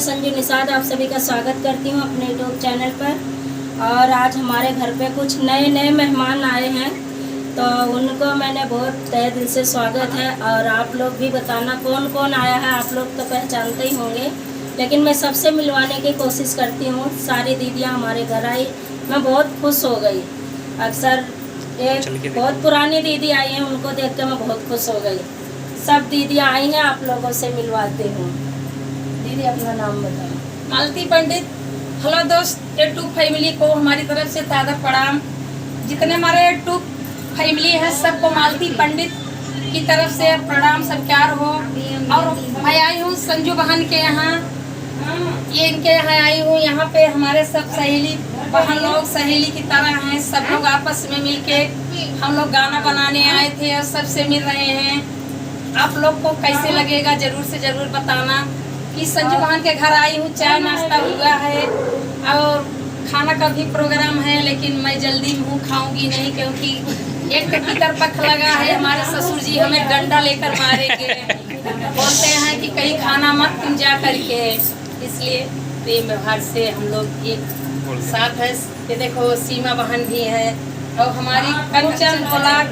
मैं संजू निषाद आप सभी का स्वागत करती हूँ अपने यूट्यूब चैनल पर। और आज हमारे घर पे कुछ नए मेहमान आए हैं, तो उनको मैंने बहुत तहे दिल से स्वागत है। और आप लोग भी बताना कौन कौन आया है, आप लोग तो पहचानते ही होंगे, लेकिन मैं सबसे मिलवाने की कोशिश करती हूँ। सारी दीदियाँ हमारे घर आई, मैं बहुत खुश हो गई। अक्सर एक बहुत पुरानी दीदी आई हैं, उनको देख कर मैं बहुत खुश हो गई। सब दीदियाँ आई हैं, आप लोगों से मिलवाती हूँ। दीदी अपना नाम बताओ। मालती पंडित। हेलो दोस्त, यूट्यूब फैमिली को हमारी तरफ से ताज़ा प्रणाम। जितने हमारे यूट्यूब फैमिली है सबको मालती पंडित की तरफ से प्रणाम सत्कार हो। और मैं आई हूँ संजू बहन के यहाँ, ये इनके यहाँ आई हूँ। यहाँ पे हमारे सब सहेली बहन लोग सहेली की तरह हैं, सब लोग आपस में मिलके हम लोग गाना बनाने आए थे और सबसे मिल रहे हैं। आप लोग को कैसे लगेगा जरूर से जरूर बताना कि संजू बहन के घर आई हूँ। चाय नाश्ता हुआ है और खाना का भी प्रोग्राम है, लेकिन मैं जल्दी मुँह खाऊंगी नहीं, क्योंकि एक कीतर पख लगा है। हमारे ससुर जी हमें डंडा लेकर मारेंगे, बोलते हैं कि कहीं खाना मत तुम जा करके। इसलिए प्रेम व्यवहार से हम लोग एक साथ है। ये देखो सीमा बहन भी है और हमारी कंचन ब्लॉक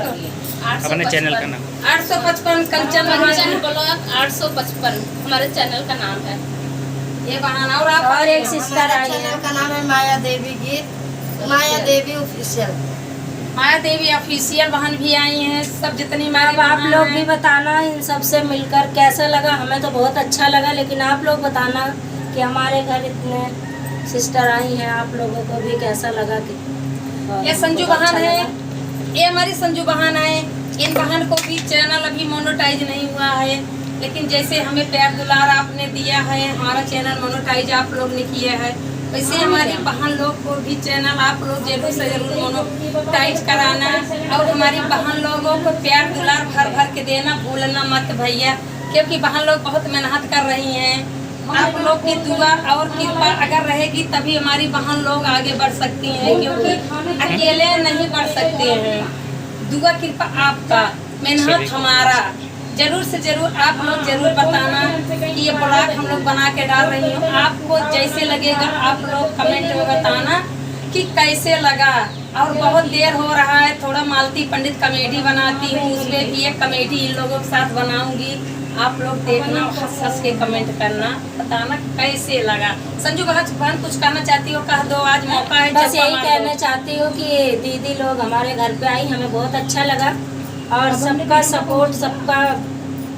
अपने चैनल का नाम 855 कंचन ब्लॉक 855 हमारे चैनल का नाम है। ये बहन और आप और एक सिस्टर आई है, चैनल का नाम है माया देवी गीत, माया देवी ऑफिशियल। माया देवी ऑफिशियल बहन भी आई हैं। सब जितनी माया अब आप लोग भी बताना इन सबसे मिलकर कैसा लगा। हमें तो बहुत अच्छा लगा, लेकिन आप लोग बताना कि हमारे घर इतने सिस्टर आई हैं, आप लोगों को भी कैसा लगा। कि ये संजू बहन है, ये हमारी संजू बहन है। इन बहन को भी चैनल अभी मोनेटाइज नहीं हुआ है, लेकिन जैसे हमें प्यार दुलार आपने दिया है, हमारा चैनल मोनेटाइज आप लोग ने किया है, वैसे हमारी बहन लोग को भी चैनल आप लोग जरूर से जरूर मोनेटाइज कराना। और हमारी बहन लोगों को प्यार दुलार भर भर के देना भूलना मत भैया, क्योंकि बहन लोग बहुत मेहनत कर रही हैं। आप लोग की दुआ और कृपा अगर रहेगी तभी हमारी बहन लोग आगे बढ़ सकती हैं, क्योंकि अकेले नहीं बढ़ सकते हैं। दुआ कृपा आपका, मेहनत हमारा। जरूर से जरूर आप लोग जरूर बताना कि ये ब्लॉग हम लोग बना के डाल रही हूँ। आपको जैसे लगेगा आप लोग कमेंट में बताना कि कैसे लगा। और बहुत देर हो रहा है, थोड़ा मालती पंडित कॉमेडी बनाती हूँ, उसमें भी एक कॉमेडी इन लोगों के साथ बनाऊंगी। आप लोग देखना, हंस हंस के कमेंट करना, बताना कैसे लगा। संजू बहन कुछ कहना चाहती हो, कह दो, आज मौका है। बस यही कहना चाहती हूँ कि दीदी लोग हमारे घर पे आई, हमें बहुत अच्छा लगा। और सबका सपोर्ट, सबका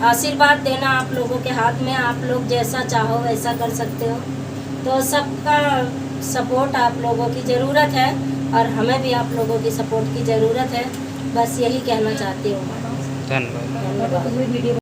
आशीर्वाद देना आप लोगों के हाथ में। आप लोग जैसा चाहो वैसा कर सकते हो, तो सबका सपोर्ट आप लोगों की ज़रूरत है और हमें भी आप लोगों की सपोर्ट की ज़रूरत है। बस यही कहना चाहती हूँ। धन्यवाद। धन्यवाद।